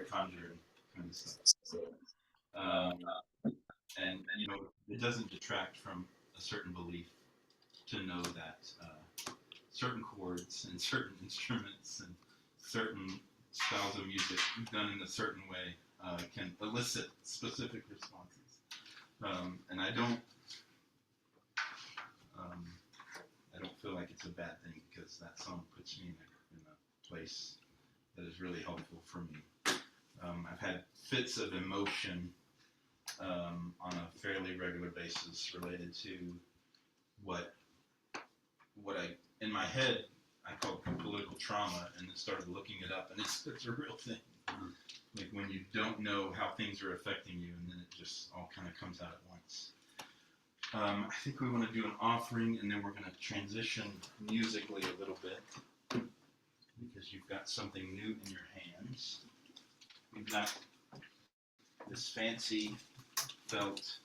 conjuring kind of stuff. Um, and it doesn't detract from a certain belief to know that certain chords and certain instruments and certain styles of music done in a certain way can elicit specific responses. And um, I don't feel like it's a bad thing because that song puts me in a place that is really helpful for me. I've had fits of emotion on a fairly regular basis related to what I, in my head, I called political trauma, and then started looking it up, and it's a real thing. Like when you don't know how things are affecting you, and then it just all kind of comes out at once. I think we want to do an offering, and then we're going to transition musically a little bit, because you've got something new in your hands. We've got this fancy felt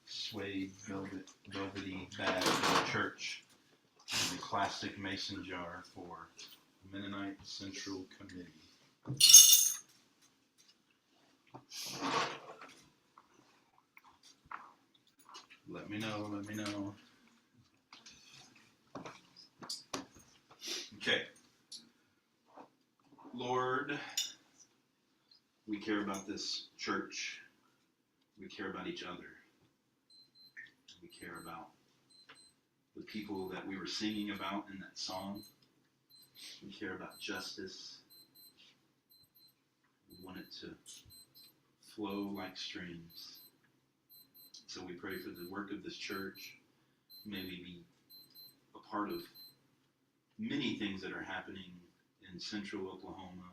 suede velvety bag from the church, and a classic mason jar for Mennonite Central Committee. Let me know. Okay. Lord, we care about this church. We care about each other. We care about the people that we were singing about in that song. We care about justice. We want it to flow like streams. So we pray for the work of this church. May we be a part of many things that are happening in central Oklahoma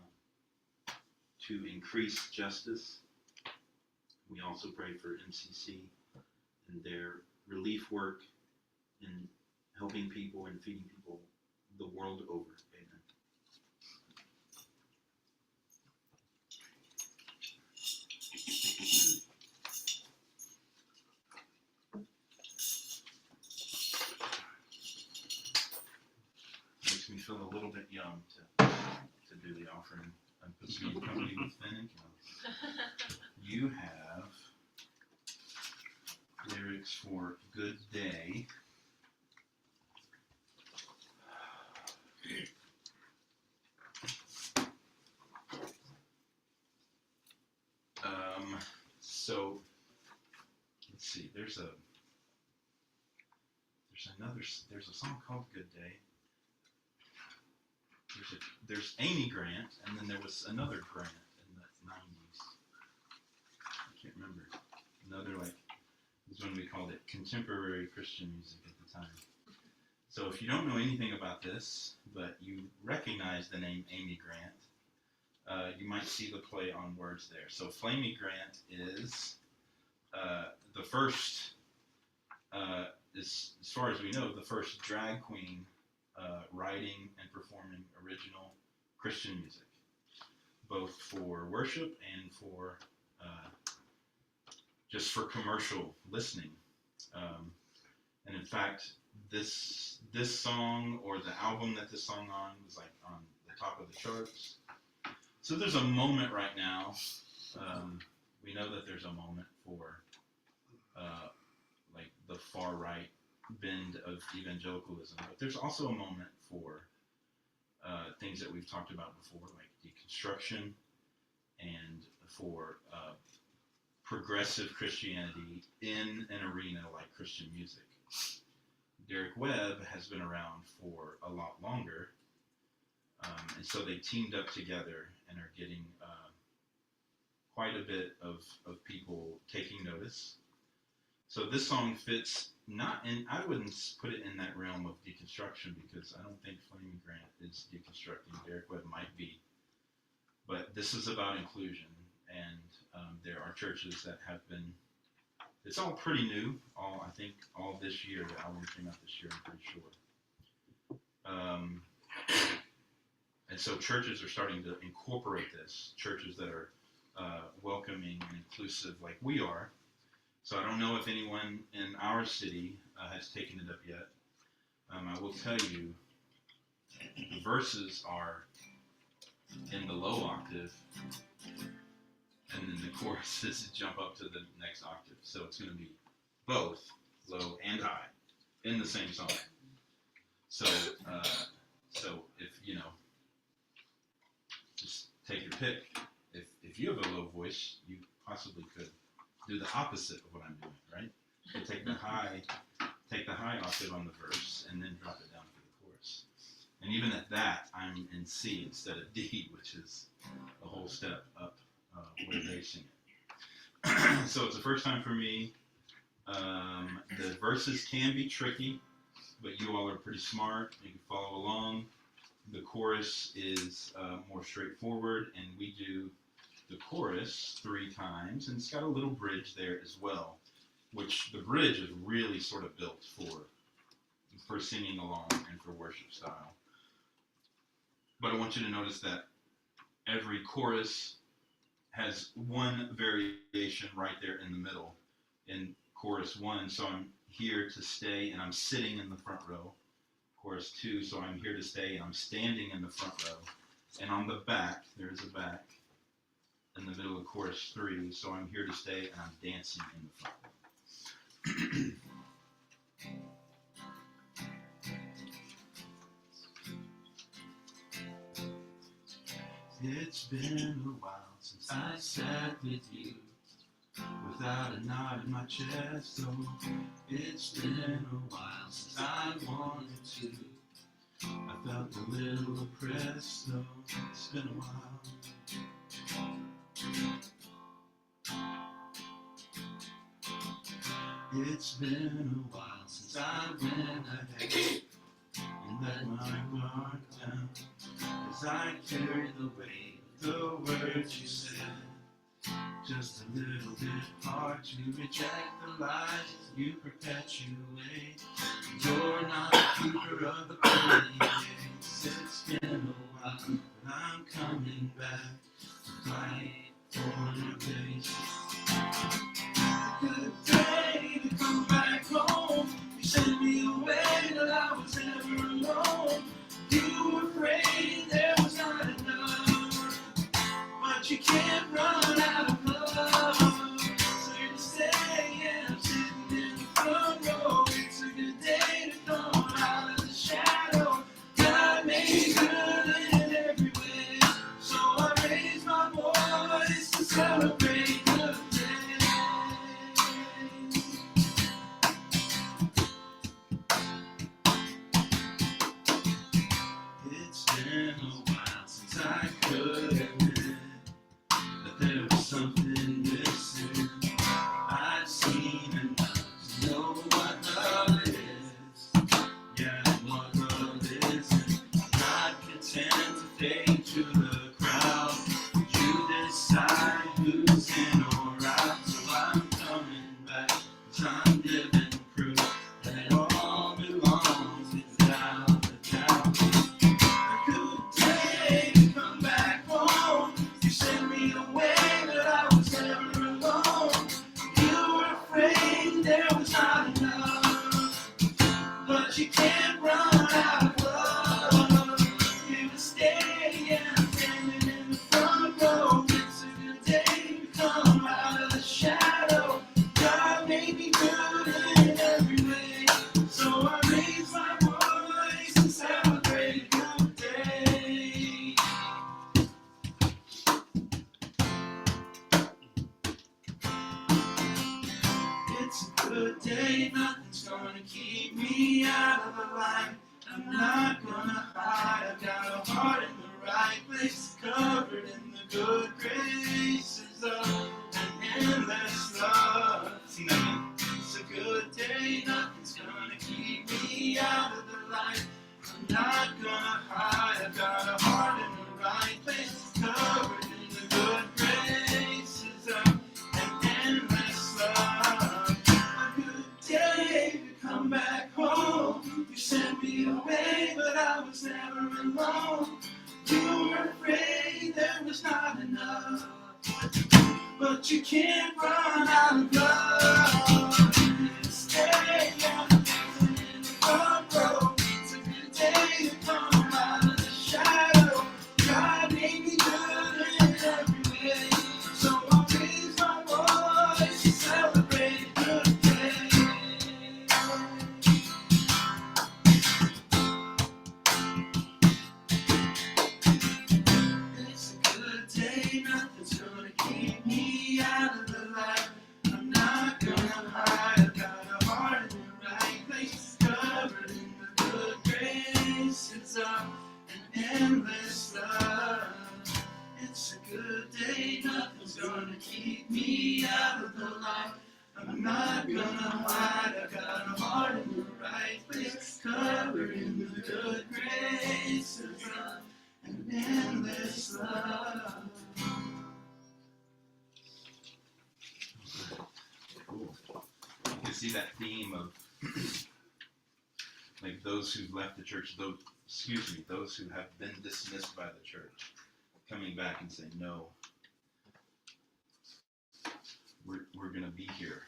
to increase justice. We also pray for MCC and their relief work in helping people and feeding people the world over. Amen. Makes me feel a little bit young to do the offering, and puts me in company with Finn and Kelly. You have lyrics for Good Day. So let's see. There's a song called Good Day. There's Amy Grant, and then there was another Grant in the 90s. I can't remember. Another, like, this one we called it contemporary Christian music at the time. So if you don't know anything about this, but you recognize the name Amy Grant, you might see the play on words there. So Flamey Grant is the first, as far as we know, the first drag queen writing and performing original Christian music, both for worship and for just for commercial listening. And in fact, this song, or the album that this song on, was like on the top of the charts. So there's a moment right now. We know that there's a moment for like the far right bend of evangelicalism, but there's also a moment for things that we've talked about before, like deconstruction, and for progressive Christianity in an arena like Christian music. Derek Webb has been around for a lot longer, and so they teamed up together and are getting quite a bit of people taking notice. So this song fits not in, I wouldn't put it in that realm of deconstruction, because I don't think Flamey Grant is deconstructing. Derek Webb might be. But this is about inclusion, and there are churches that have been, it's all pretty new, I think all this year, the album came out this year, I'm pretty sure. And so churches are starting to incorporate this, churches that are welcoming and inclusive like we are. So I don't know if anyone in our city has taken it up yet. I will tell you, the verses are in the low octave, the choruses jump up to the next octave. So it's going to be both low and high in the same song. So if just take your pick. If you have a low voice, you possibly could do the opposite of what I'm doing, right? You take the high octave on the verse and then drop it down for the chorus. And even at that, I'm in C instead of D, which is a whole step up where they sing it. So it's the first time for me. The verses can be tricky, but you all are pretty smart. You can follow along. The chorus is more straightforward, and we do the chorus 3 times, and it's got a little bridge there as well, which the bridge is really sort of built for singing along and for worship style. But I want you to notice that every chorus has one variation right there in the middle in chorus 1, so I'm here to stay and I'm sitting in the front row. Chorus 2, so I'm here to stay and I'm standing in the front row. And on the back, there's a back in the middle of chorus 3, so I'm here to stay and I'm dancing in the front row. It's been a while since I sat with you, without a knot in my chest. Oh, it's been a while since I wanted to. I felt a little oppressed. Oh, it's been a while. It's been a while since I went ahead and let my guard down, as I carry the weight of the words you said. Just a little bit hard to reject the lies you perpetuate. You're not a keeper of the pearly gates. It's been a while, but I'm coming back to fight for your face. Good day to come back home. You sent me away till I was never alone. You were afraid there was not enough, but you can't run out of love. So you stay and I'm sitting in the front row. It's a good day to come out of the shadow. God made me good in every way, so I raise my voice to celebrate the day. It's been a while since I could admit that there was something missing. I've seen enough to know what love is. Yeah, what love isn't. Not content to fade to the crowd. You decide who's in or out. So I'm coming back, 'cause I'm living proof that it all belongs without a doubt. A good day to come back home. You sent me away, but I was never alone. You were afraid there was not enough, but you can't run out of love. You would stay and I'm standing in the front row. It's a good day to come out of the shadow. God made me good in every way, so I raise my voice and celebrate a good day. It's a good day, nothing's gonna keep me out of the light. I'm not gonna hide, I've got a heart in the right place, covered in the good graces of an endless love. Sing that again. It's a good day, nothing's gonna keep me out of the light. I'm not gonna hide, I've got a heart in the right place, covered in the good graces of an endless love. A good day to come back home. You sent me away, but I was never alone. You were afraid there was not enough, but you can't run out of love. Stay and in the front row. It's a good day to come out of the shadow. God made me good in every way, so I'll raise day, nothing's gonna keep me out of the light. I'm not gonna hide, I've got a heart in the right place, covered in the good graces of an endless love. It's a good day, nothing's gonna keep me out of the light. I'm not gonna hide, I got a heart in the right place, covered in the good graces of an endless love. Cool. You can see that theme of like those who've left the church, those who have been dismissed by the church, coming back and saying, no, we're going to be here.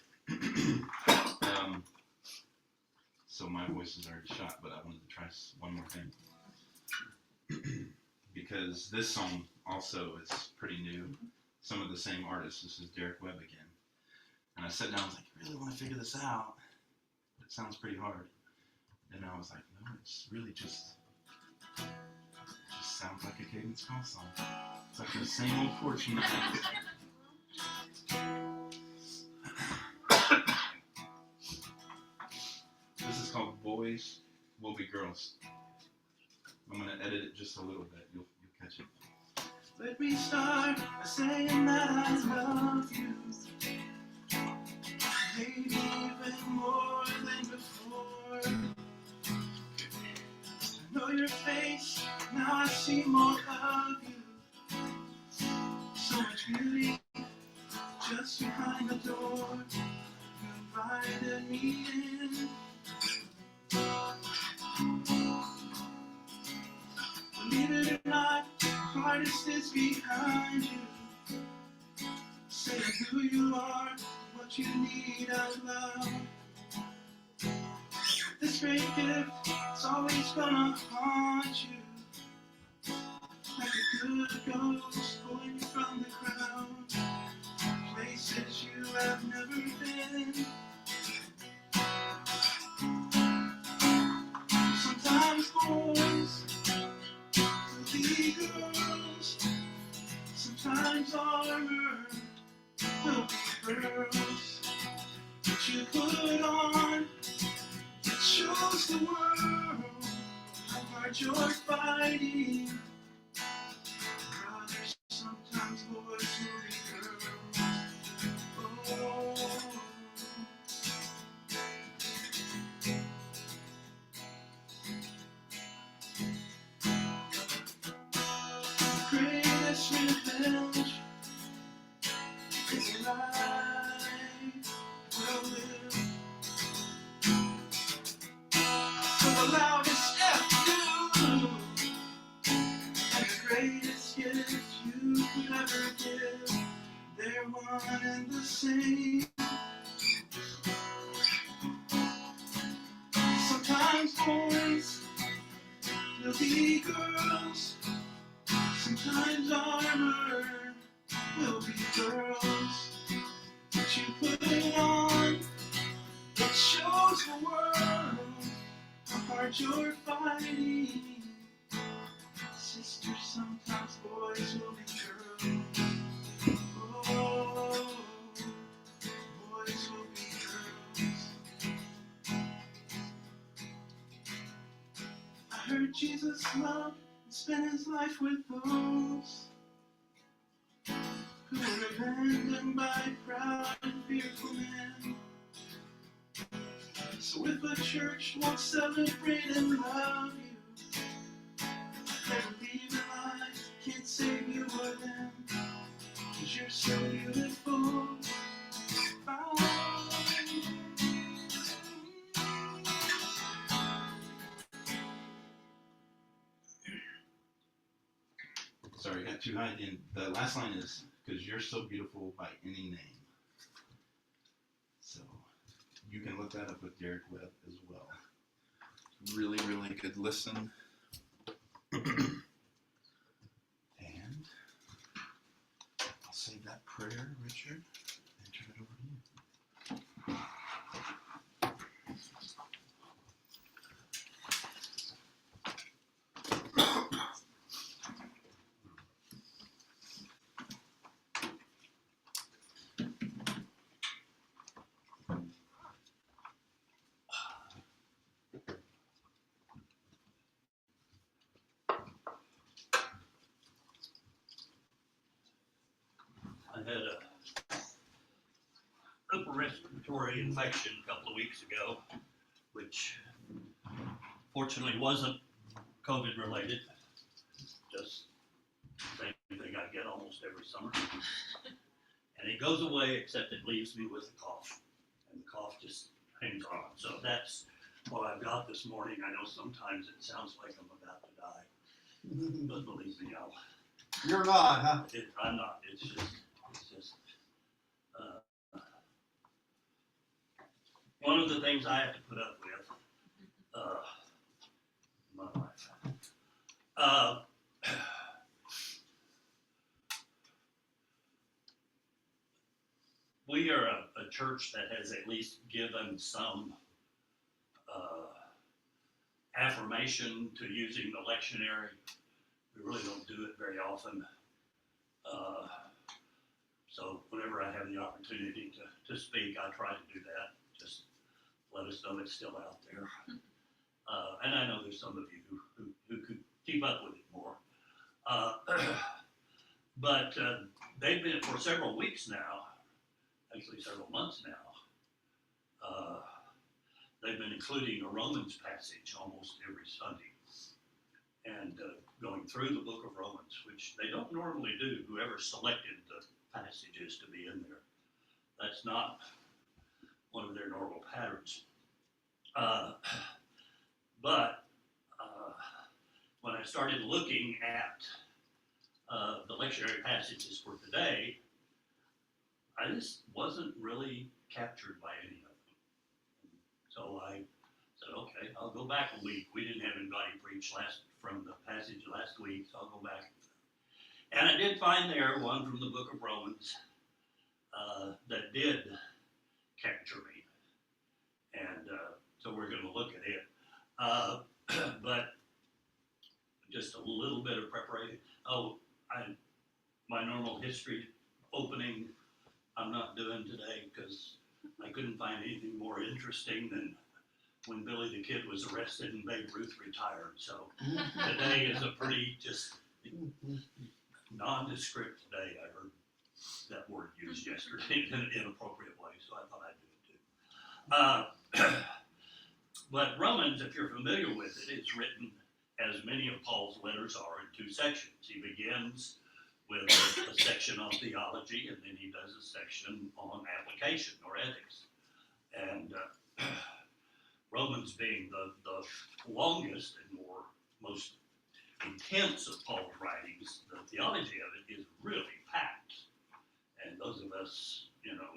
So my voice is already shot, but I wanted to try one more thing. Because this song also is pretty new. Some of the same artists. This is Derek Webb again. And I sat down and was like, I really want to figure this out. It sounds pretty hard. And I was like, no, it's really just sounds like a Cadence Call song. It's like the same old fortune. This is called Boys Will Be Girls. I'm going to edit it just a little bit. You'll catch it. Let me start by saying that I love you. Maybe even more than before. I know your face, now I see more of you. So much beauty just behind the door. You invited me in. Believe it or not, the hardest is behind you. Say who you are, what you need out loud. This great gift, it's always gonna haunt you. Like a good ghost pulling from the crowd. Places you have never been. Sometimes boys will be girls. Sometimes armor will be pearls. What you put on, it shows the world how hard you're fighting. Brothers, sometimes boys will be girls. Oh. Greatest revenge is a life well lived. So the loudest F you, and the greatest gift you could ever give, they're one and the same. Sometimes boys will be girls. Sometimes armor will be girls. What you put on, it shows the world how hard you're fighting. Sisters, sometimes boys will be girls. Oh, boys will be girls. I heard Jesus loved and spent his life with those who were abandoned by proud and fearful men. So if a church won't celebrate and love you, they believe in lies, can't save you or them, 'cause you're so beautiful. Sorry, I got too high. And the last line is, because you're so beautiful by any name. So you can look that up with Derek Webb as well. Really, really good listen. And I'll save that prayer, Richard, and turn it over to you. I had a upper respiratory infection a couple of weeks ago, which fortunately wasn't COVID related. Just the same thing I get almost every summer. And it goes away, except it leaves me with a cough. And the cough just hangs on. So that's what I've got this morning. I know sometimes it sounds like I'm about to die, but believe me, You're not, huh? I'm not. It's just one of the things I have to put up with in my life. We are a church that has at least given some affirmation to using the lectionary. We really don't do it very often. So whenever I have the opportunity to speak, I try to do that. Just let us know it's still out there. And I know there's some of you who could keep up with it more. But they've been for several weeks now, actually several months now, they've been including a Romans passage almost every Sunday. And going through the book of Romans, which they don't normally do, whoever selected the passages to be in there. That's not one of their normal patterns. But when I started looking at the lectionary passages for today, I just wasn't really captured by any of them. So I said, okay, I'll go back a week. We didn't have anybody preach from the passage last week, so I'll go back. And I did find there one from the book of Romans that did capture me. And so we're going to look at it. But just a little bit of preparation. My normal history opening I'm not doing today because I couldn't find anything more interesting than when Billy the Kid was arrested and Babe Ruth retired. So today is a pretty just nondescript day. I heard that word used yesterday in an inappropriate way, so I thought I'd do it too. But Romans, if you're familiar with it, it's written, as many of Paul's letters are, in two sections. He begins with a section on theology, and then he does a section on application or ethics. And Romans being the longest and most intense of Paul's writings, the theology of it is really packed. And those of us,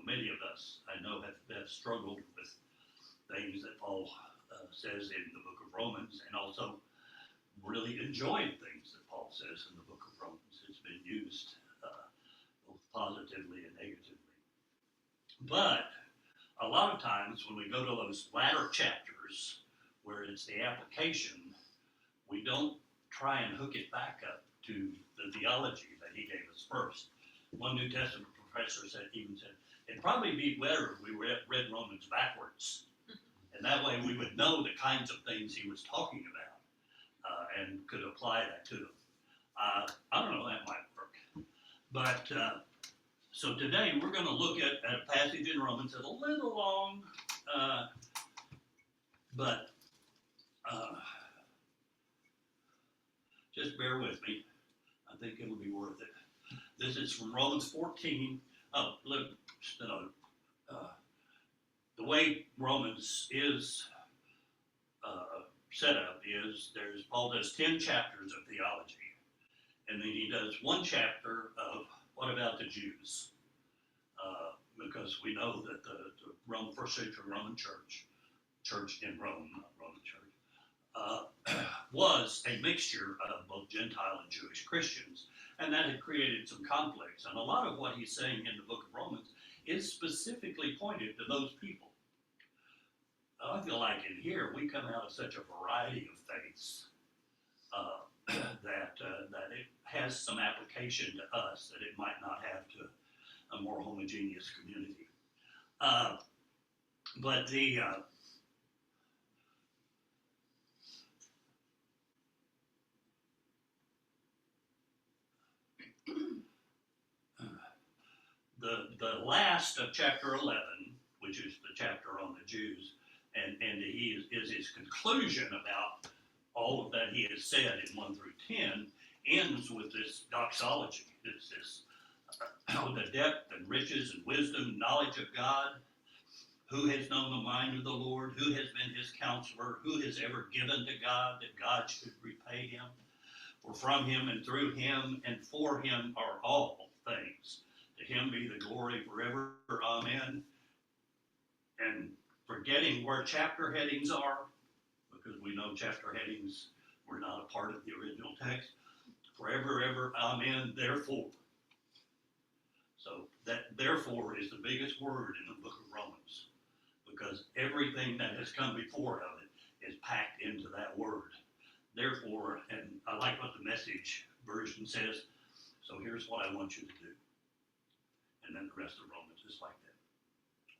many of us, I know have struggled with things that Paul says in the book of Romans, and also really enjoyed things that Paul says in the book of Romans. It's been used both positively and negatively. But a lot of times when we go to those latter chapters where it's the application, we don't try and hook it back up to the theology that he gave us first. One New Testament professor even said, it'd probably be better if we read Romans backwards. And that way we would know the kinds of things he was talking about and could apply that to them. I don't know, that might work. But so today we're going to look at a passage in Romans that's a little long, but just bear with me. I think it'll be worth it. This is from Romans 14. Oh, look, the way Romans is set up is Paul does 10 chapters of theology, and then he does one chapter of what about the Jews, because we know that the first century Roman church in Rome, not Roman church, was a mixture of both Gentile and Jewish Christians, and that had created some conflicts. And a lot of what he's saying in the book of Romans is specifically pointed to those people. I feel like in here we come out of such a variety of faiths that it has some application to us that it might not have to a more homogeneous community. But the last of chapter 11, which is the chapter on the Jews, and he is his conclusion about all of that he has said in 1 through 10, ends with this doxology. It's this the depth and riches and wisdom, knowledge of God. Who has known the mind of the Lord? Who has been his counselor? Who has ever given to God that God should repay him? For from him and through him and for him are all things. To him be the glory forever. Amen. And forgetting where chapter headings are, because we know chapter headings were not a part of the original text. Forever, ever, amen, therefore. So that therefore is the biggest word in the book of Romans, because everything that has come before of it is packed into that word. Therefore, and I like what the Message version says, so here's what I want you to do. And then the rest of Romans is like that.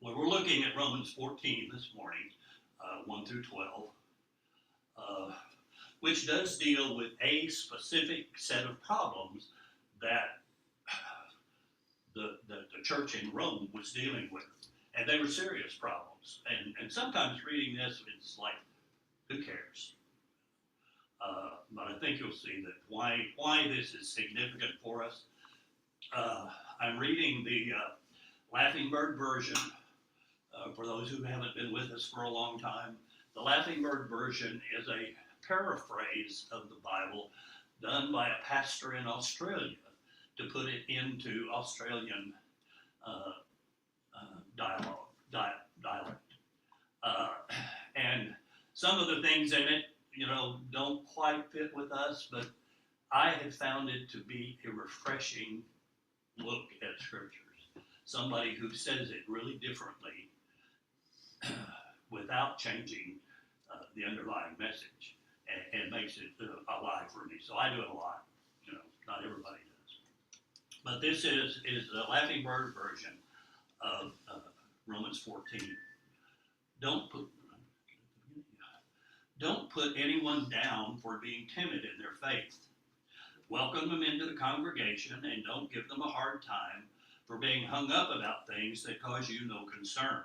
Well, we're looking at Romans 14 this morning, 1 through 12, which does deal with a specific set of problems that the church in Rome was dealing with. And they were serious problems. And sometimes reading this, it's like, who cares? But I think you'll see that why this is significant for us. I'm reading the Laughing Bird version. For those who haven't been with us for a long time, the Laughing Bird version is a paraphrase of the Bible done by a pastor in Australia to put it into Australian dialect. And some of the things in it, don't quite fit with us, but I have found it to be a refreshing look at scriptures. Somebody who says it really differently without changing the underlying message, and makes it alive for me. So I do it a lot. Not everybody does. But this is the Laughing Bird version of Romans 14. Don't put anyone down for being timid in their faith. Welcome them into the congregation and don't give them a hard time for being hung up about things that cause you no concern.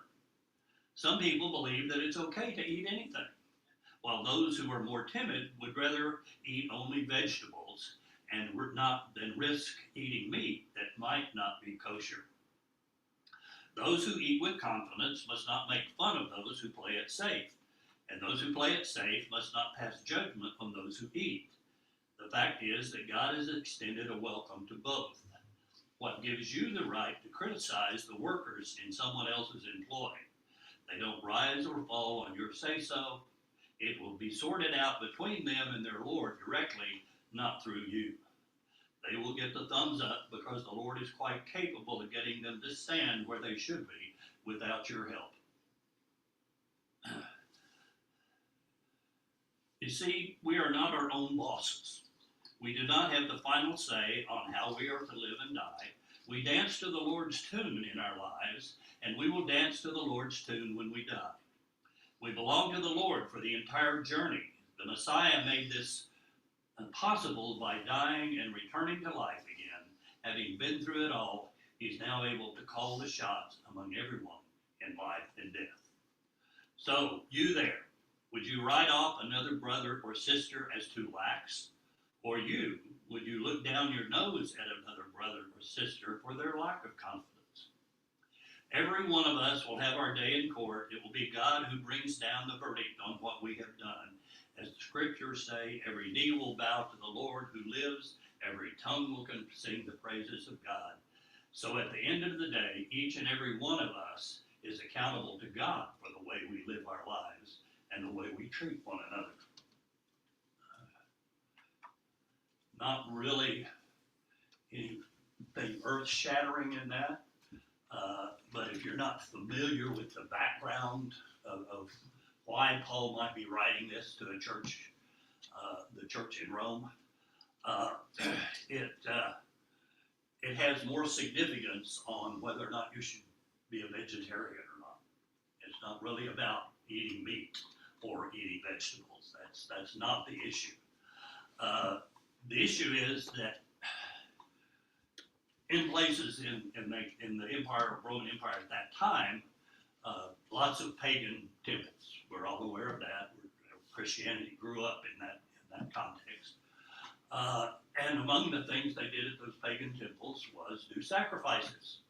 Some people believe that it's okay to eat anything, while those who are more timid would rather eat only vegetables and than risk eating meat that might not be kosher. Those who eat with confidence must not make fun of those who play it safe, and those who play it safe must not pass judgment on those who eat. The fact is that God has extended a welcome to both. What gives you the right to criticize the workers in someone else's employ? They don't rise or fall on your say-so. It will be sorted out between them and their Lord directly, not through you. They will get the thumbs up because the Lord is quite capable of getting them to stand where they should be without your help. You see, we are not our own bosses. We do not have the final say on how we are to live and die. We dance to the Lord's tune in our lives, and we will dance to the Lord's tune when we die. We belong to the Lord for the entire journey. The Messiah made this possible by dying and returning to life again. Having been through it all, he's now able to call the shots among everyone in life and death. So, you there, would you write off another brother or sister as too lax? Or would you look down your nose at another brother or sister for their lack of confidence? Every one of us will have our day in court. It will be God who brings down the verdict on what we have done. As the scriptures say, every knee will bow to the Lord who lives, every tongue will sing the praises of God. So at the end of the day, each and every one of us is accountable to God for the way we live our lives and the way we treat one another. Not really anything earth-shattering in that, but if you're not familiar with the background of why Paul might be writing this to a church, the church in Rome, it has more significance on whether or not you should be a vegetarian or not. It's not really about eating meat or eating vegetables. That's not the issue. The issue is that in places in the Empire, Roman Empire at that time, lots of pagan temples. We're all aware of that. Christianity grew up in that context. And among the things they did at those pagan temples was do sacrifices.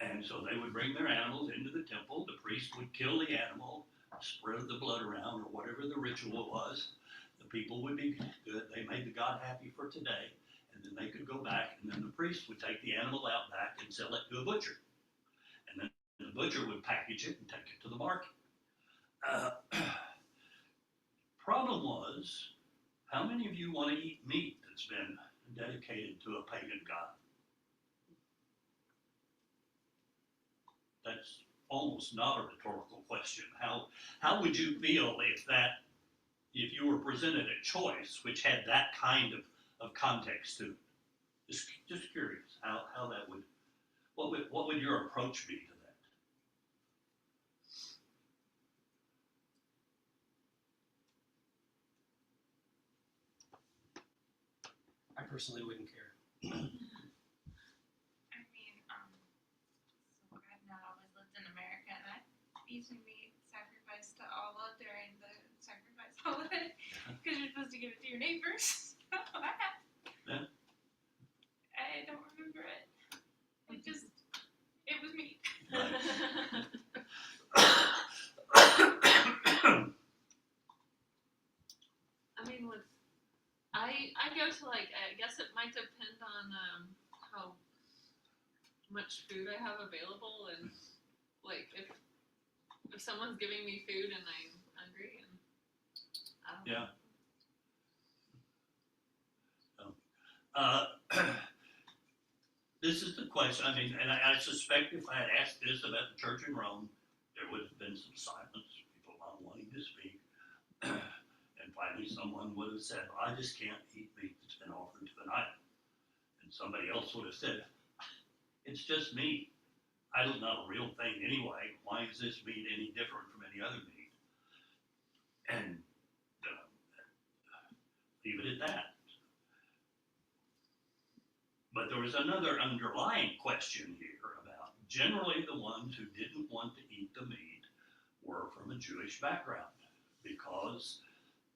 And so they would bring their animals into the temple. The priest would kill the animal, spread the blood around, or whatever the ritual was. The people would be good. They made the god happy for today. And then they could go back, and then the priest would take the animal out back and sell it to a butcher. And then the butcher would package it and take it to the market. Problem was, how many of you want to eat meat that's been dedicated to a pagan god? That's almost not a rhetorical question. How would you feel if you were presented a choice which had that kind of context to it? Just curious how that would, what would your approach be to that? I personally wouldn't care. I mean, so I've not always lived in America, and I've eaten meat sacrificed to Allah during the sacrifice holiday, because you're supposed to give it to your neighbors. I have. Yeah. I don't remember it. It was meat. I mean, I go to like, I guess it might depend on how much food I have available, and like if someone's giving me food and I'm hungry, and I don't know. This is the question. I mean, and I suspect if I had asked this about the church in Rome, there would have been some silence, people not wanting to speak. And finally someone would have said, well, I just can't eat meat that's been offered to an idol. And somebody else would have said, it's just meat. Idol's not a real thing anyway. Why is this meat any different from any other meat? And leave it at that. But there was another underlying question here about generally the ones who didn't want to eat the meat were from a Jewish background, because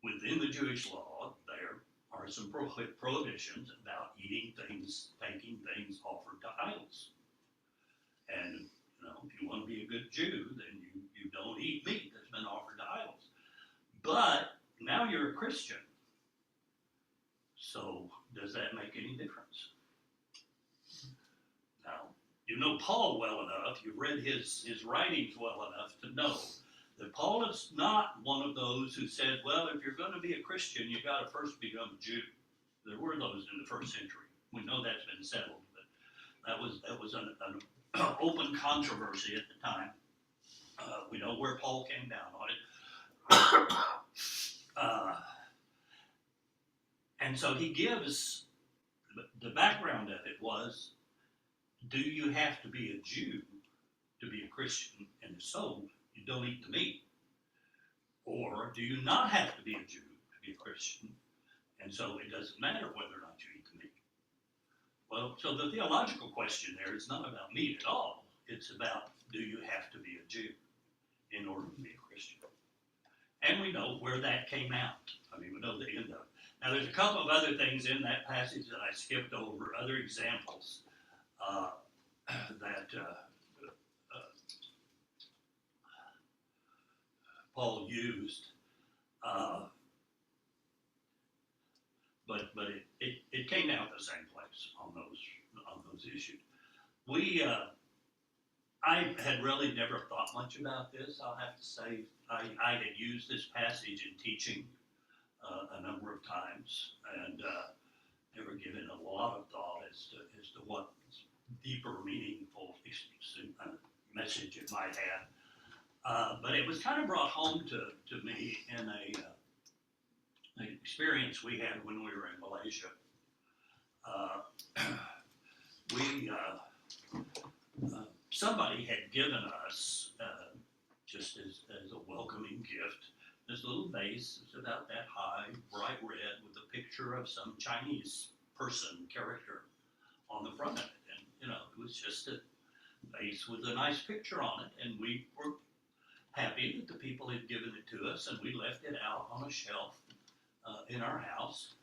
within the Jewish law there are some prohibitions about eating things, taking things offered to idols. And if you want to be a good Jew, then you don't eat meat that's been offered to idols. But now you're a Christian, so does that make any difference? Now, you know Paul well enough, you've read his writings well enough to know that Paul is not one of those who said, well, if you're going to be a Christian, you got to first become a Jew. There were those in the first century. We know that's been settled, but that was an open controversy at the time. We know where Paul came down on it. And so he gives, the background of it was, do you have to be a Jew to be a Christian? And if so, you don't eat the meat. Or do you not have to be a Jew to be a Christian? And so it doesn't matter whether or not you eat the meat. Well, so the theological question there is not about meat at all. It's about, do you have to be a Jew in order to be a Christian? And we know where that came out. I mean, we know the end of it. Now, there's a couple of other things in that passage that I skipped over, other examples that Paul used, but it came out the same place on those issues. I had really never thought much about this. I'll have to say I had used this passage in teaching a number of times, and never given a lot of thought as to what deeper, meaningful message it might have. But it was kind of brought home to me in an experience we had when we were in Malaysia. Somebody had given us, just as a welcoming gift, this little vase. It's about that high, bright red, with a picture of some Chinese person, character, on the front of it. you know, it was just a vase with a nice picture on it, and we were happy that the people had given it to us, and we left it out on a shelf in our house.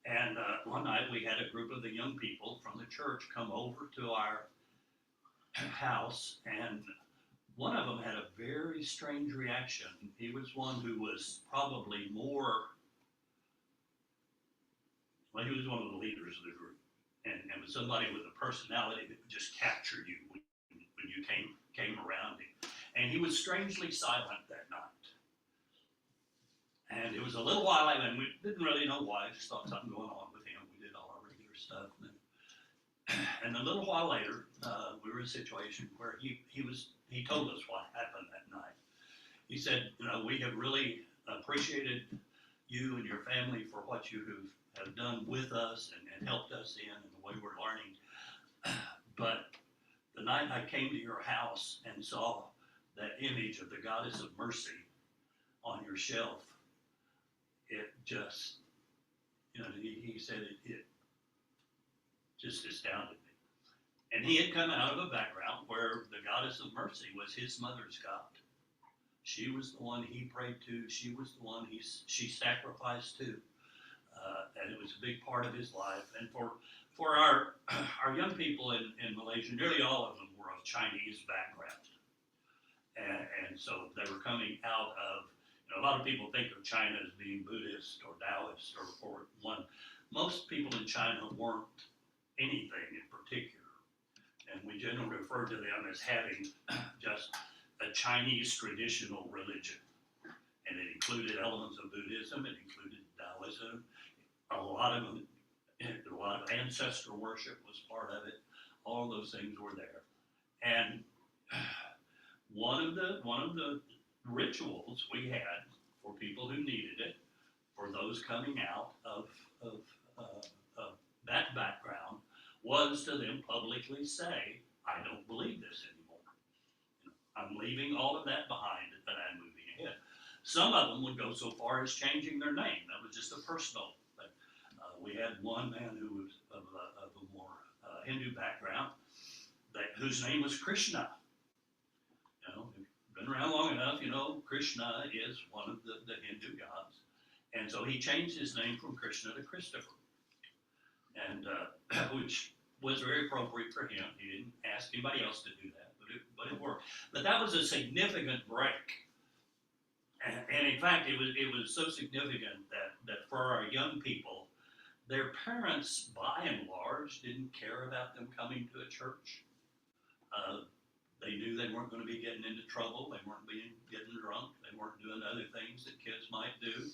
And one night we had a group of the young people from the church come over to our house, and one of them had a very strange reaction. He was one who was probably more, well, he was one of the leaders of the group, and was somebody with a personality that would just capture you when you came around him. And he was strangely silent that night. And it was a little while, and we didn't really know why, just thought something going on with him. We did all our regular stuff. And a little while later, we were in a situation where he told us what happened that night. He said, you know, we have really appreciated you and your family for what you have done with us and helped us in and the way we're learning. But the night I came to your house and saw that image of the Goddess of Mercy on your shelf, it just, you know, he said it just astounded me. And he had come out of a background where the Goddess of Mercy was his mother's God. She was the one he prayed to. She was the one she sacrificed to. And it was a big part of his life. And for our young people in Malaysia, nearly all of them were of Chinese background. And so they were coming out of, you know, a lot of people think of China as being Buddhist or Taoist or one. Most people in China weren't anything in particular. And we generally refer to them as having just a Chinese traditional religion. And it included elements of Buddhism, it included Taoism, a lot of ancestor worship was part of it. All of those things were there. And one of the rituals we had for people who needed it, for those coming out of that background, was to them publicly say, I don't believe this anymore. I'm leaving all of that behind and I'm moving ahead. Some of them would go so far as changing their name. That was just a personal thing. We had one man who was of a more Hindu background, whose name was Krishna. You know, if you've been around long enough, you know Krishna is one of the Hindu gods. And so he changed his name from Krishna to Christopher. And which was very appropriate for him. He didn't ask anybody else to do that, but it worked. But that was a significant break. And in fact, it was so significant that for our young people, their parents, by and large, didn't care about them coming to a church. They knew they weren't going to be getting into trouble. They weren't getting drunk. They weren't doing other things that kids might do.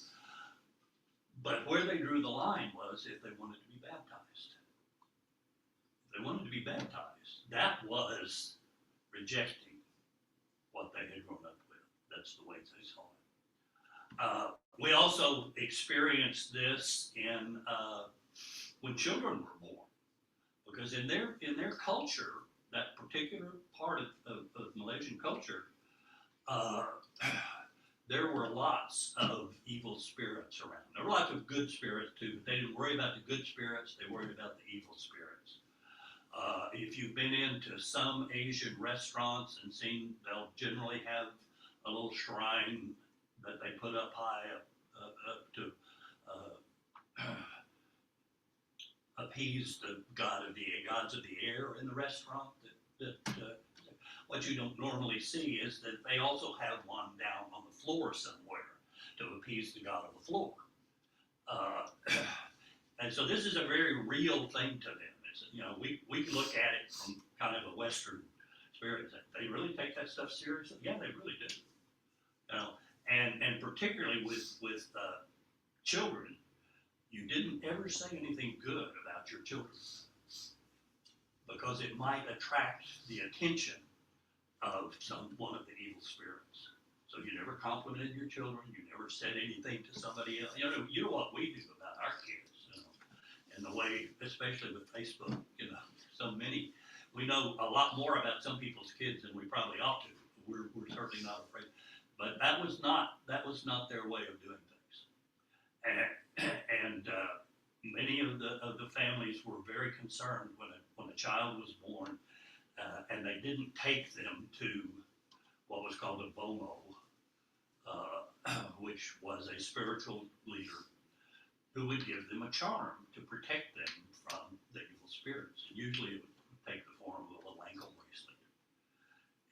But where they drew the line was if they wanted to be baptized. If they wanted to be baptized, that was rejecting what they had grown up with. That's the way they saw it. We also experienced this in when children were born, because in their culture, that particular part of Malaysian culture, there were lots of evil spirits around. There were lots of good spirits too, but they didn't worry about the good spirits, they worried about the evil spirits. If you've been into some Asian restaurants and seen, they'll generally have a little shrine that they put up high up to appease the gods of the air in the restaurant. What you don't normally see is that they also have one down on the floor somewhere to appease the god of the floor. And so this is a very real thing to them. It's, you know, we look at it from kind of a Western spirit. They really take that stuff seriously? Yeah, they really do. You know, and particularly with children, you didn't ever say anything good about your children, because it might attract the attention of one of the evil spirits. So you never complimented your children. You never said anything to somebody else. You know what we do about our kids, you know, and the way, especially with Facebook, you know, so many, we know a lot more about some people's kids than we probably ought to. We're certainly not afraid, but that was not their way of doing things. And many of the families were very concerned when when a child was born, and they didn't take them to what was called a bomo, which was a spiritual leader who would give them a charm to protect them from the evil spirits. Usually it would take the form of a ankle bracelet.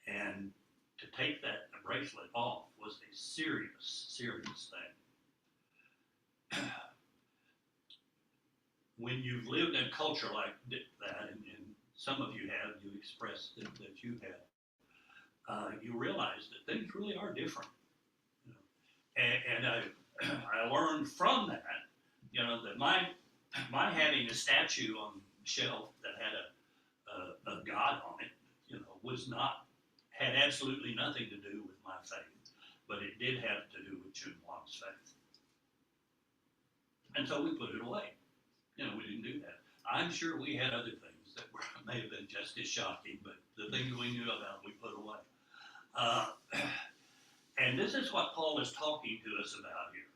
And to take that bracelet off was a serious, serious thing. When you've lived in a culture like that, and some of you have, you expressed that you have, you realize that things really are different. You know? And I learned from that, you know, that my having a statue on the shelf that had a God on it, you know, had absolutely nothing to do with my faith, but it did have to do with Chun-Wang's faith. And so we put it away. You know, we didn't do that. I'm sure we had other things that may have been just as shocking, but the things we knew about, we put away. And this is what Paul is talking to us about here.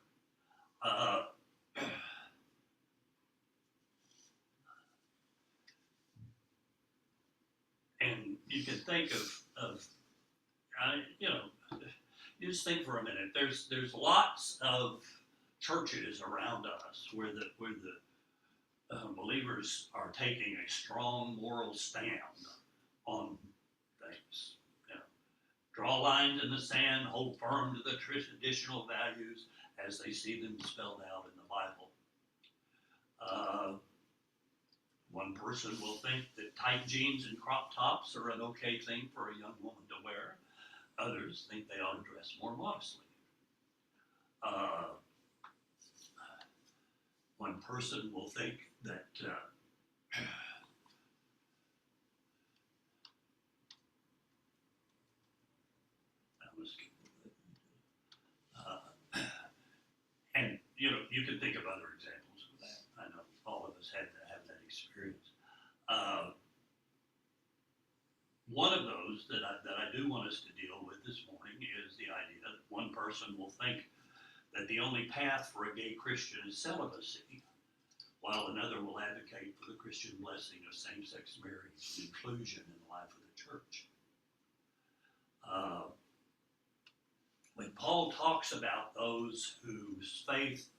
And you can think of you know, you just think for a minute. There's lots of churches around us where the believers are taking a strong moral stand on things. You know, draw lines in the sand, hold firm to the traditional values as they see them spelled out in the Bible. One person will think that tight jeans and crop tops are an okay thing for a young woman to wear. Others think they ought to dress more modestly. One person will think that and you know, you can think of other examples of that. I know all of us had to have that experience. One of those that I do want us to deal with this morning is the idea that one person will think that the only path for a gay Christian is celibacy, while another will advocate for the Christian blessing of same-sex marriage and inclusion in the life of the church. When Paul talks about those whose faith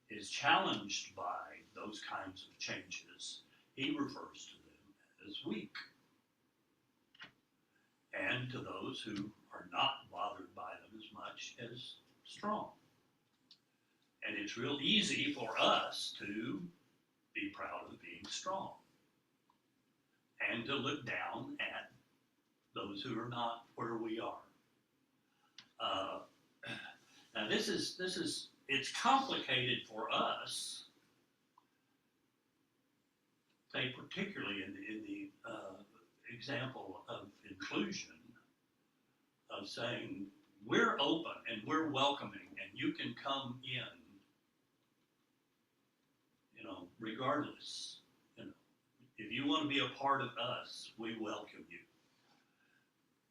is challenged by those kinds of changes, he refers to them as weak. And to those who are not bothered by them as much as strong. And it's real easy for us to be proud of being strong and to look down at those who are not where we are. Now it's complicated for us, say particularly in the example of inclusion, of saying we're open and we're welcoming and you can come in, you know, regardless. You know, if you want to be a part of us, we welcome you.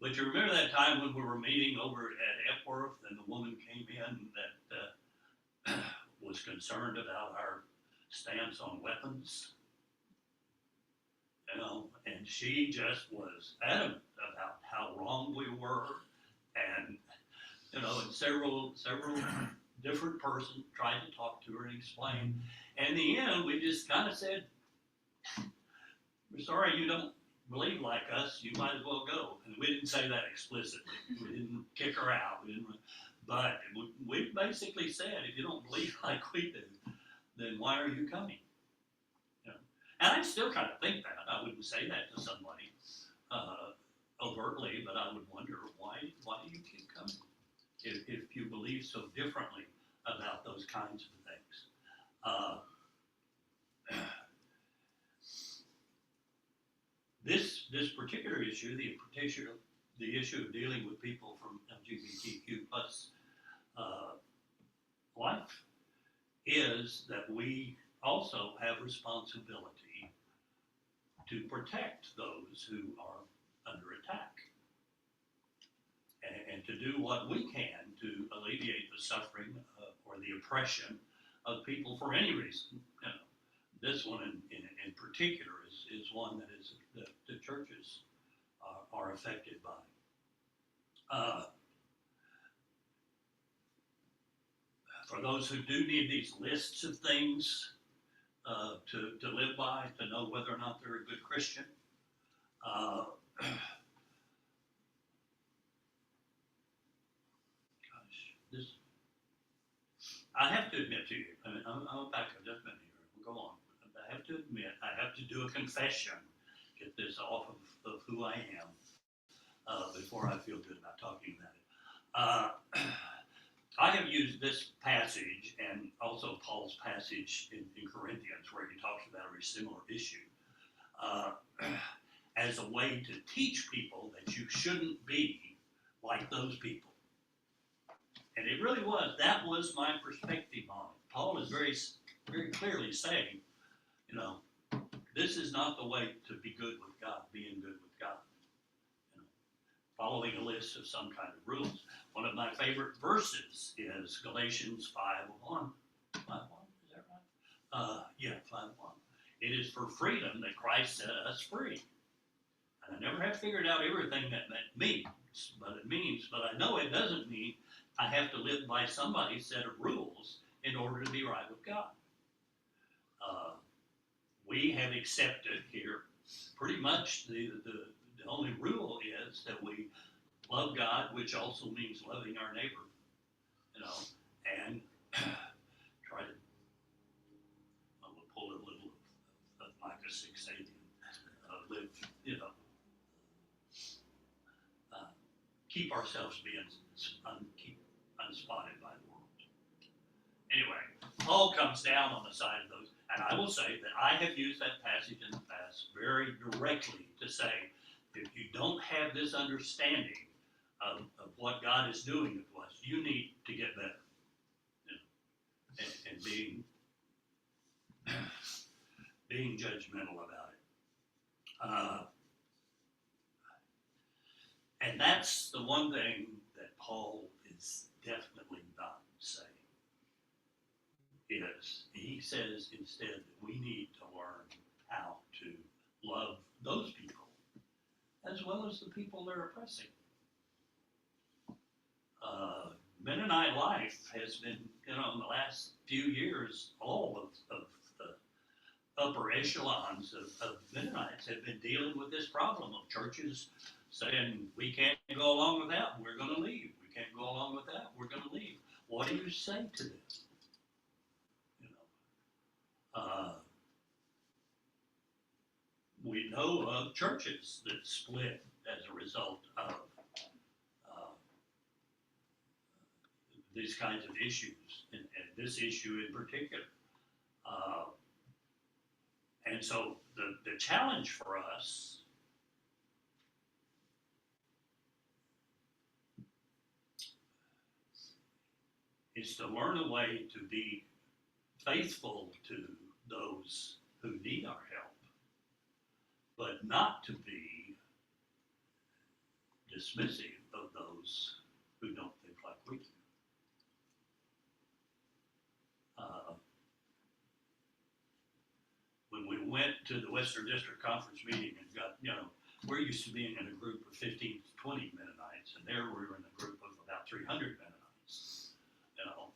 But you remember that time when we were meeting over at Epworth and the woman came in that was concerned about our stance on weapons? You know, and she just was adamant about how wrong we were, and you know, and several different persons tried to talk to her and explain. And in the end, we just kind of said, "We're sorry you don't believe like us. You might as well go." And we didn't say that explicitly. We didn't kick her out. But we basically said, if you don't believe like we do, then why are you coming? And I still kind of think that. I wouldn't say that to somebody overtly, but I would wonder, why do you keep coming if you believe so differently about those kinds of things? This particular issue, the issue of dealing with people from LGBTQ plus life, is that we also have responsibility to protect those who are under attack, and to do what we can to alleviate the suffering or the oppression of people for any reason, you know, this one in particular is one that the churches are affected by. For those who do need these lists of things to live by, to know whether or not they're a good Christian, I have to admit to you, I mean, I'm back up just a minute here, we'll go on. I have to admit, I have to do a confession, get this off of who I am, before I feel good about talking about it. I have used this passage and also Paul's passage in Corinthians where he talks about a very similar issue as a way to teach people that you shouldn't be like those people. And it really was, that was my perspective on it. Paul is very, very clearly saying, you know, this is not the way to be good with God, being good with God. You know, following a list of some kind of rules. One of my favorite verses is Galatians 5:1. 5:1, is that right? Yeah, 5:1. It is for freedom that Christ set us free. And I never have figured out everything that means, but I know it doesn't mean I have to live by somebody's set of rules in order to be right with God. We have accepted here pretty much the only rule is that we love God, which also means loving our neighbor, you know, and try to, we'll pull a little of Micah 6:8, live, you know, keep ourselves being keep unspotted by the world. Anyway, Paul comes down on the side of those, and I will say that I have used that passage in the past very directly to say, if you don't have this understanding of what God is doing to us, you need to get better, you know, and being judgmental about it. And that's the one thing that Paul is definitely not saying. He says instead that we need to learn how to love those people as well as the people they're oppressing. Mennonite life has been, you know, in the last few years, all of the upper echelons of Mennonites have been dealing with this problem of churches saying, we can't go along with that, we're going to leave. We can't go along with that, we're going to leave. What do you say to this? You know, we know of churches that split as a result of these kinds of issues, and this issue in particular. And so the challenge for us is to learn a way to be faithful to those who need our help, but not to be dismissive of those who don't think like we do. When we went to the Western District Conference meeting and got, you know, we're used to being in a group of 15 to 20 Mennonites, and there we were in a group of about 300 Mennonites, you know,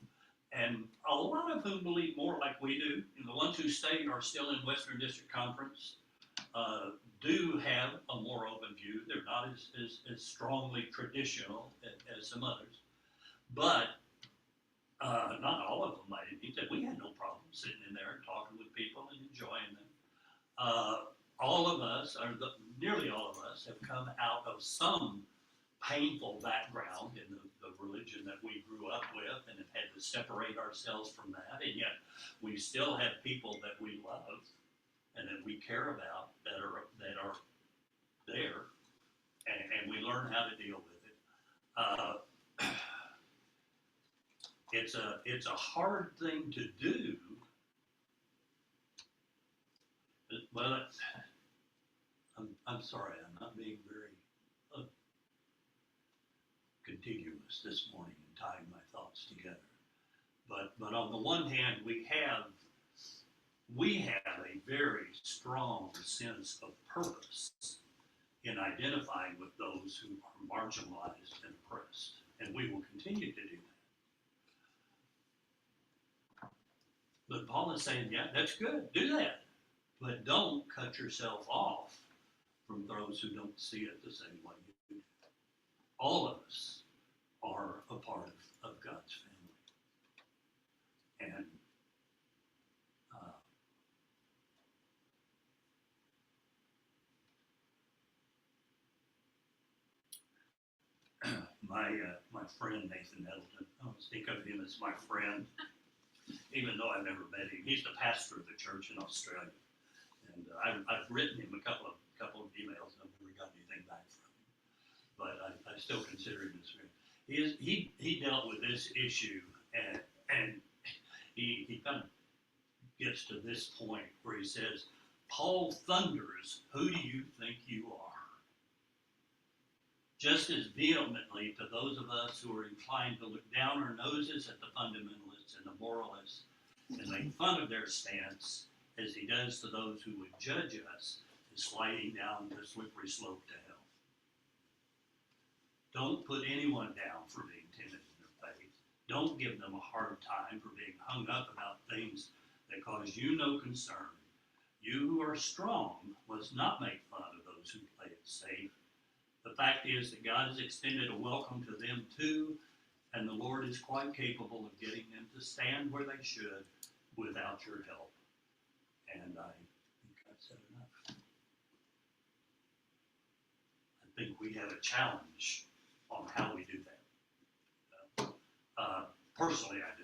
and a lot of whom believe more like we do, and the ones who stay are still in Western District Conference, do have a more open view. They're not as strongly traditional as some others, but not all of them might admit that we had no problem sitting in there and talking with people and enjoying them. All of us, or nearly all of us, have come out of some painful background in the religion that we grew up with and have had to separate ourselves from that, and yet we still have people that we love and that we care about that are there, and we learn how to deal with it. It's a hard thing to do, but I'm sorry, I'm not being very contiguous this morning and tying my thoughts together. But on the one hand, we have we have a very strong sense of purpose in identifying with those who are marginalized and oppressed, and we will continue to do that. But Paul is saying, yeah, that's good, do that, but don't cut yourself off from those who don't see it the same way you do. All of us are a part of God's family. And my friend Nathan Nettleton, I always think of him as my friend, even though I've never met him. He's the pastor of the church in Australia, and I've written him a couple of emails, and I've never got anything back from him. But I still consider him his friend. He dealt with this issue, and he kind of gets to this point where he says, Paul thunders, "Who do you think you are?" Just as vehemently to those of us who are inclined to look down our noses at the fundamentalists and the moralists and make fun of their stance, as he does to those who would judge us as sliding down the slippery slope to hell. Don't put anyone down for being timid in their faith. Don't give them a hard time for being hung up about things that cause you no concern. You who are strong must not make fun of those who play it safe. The fact is that God has extended a welcome to them too, and the Lord is quite capable of getting them to stand where they should without your help. And I think I've said enough. I think we have a challenge on how we do that. Personally, I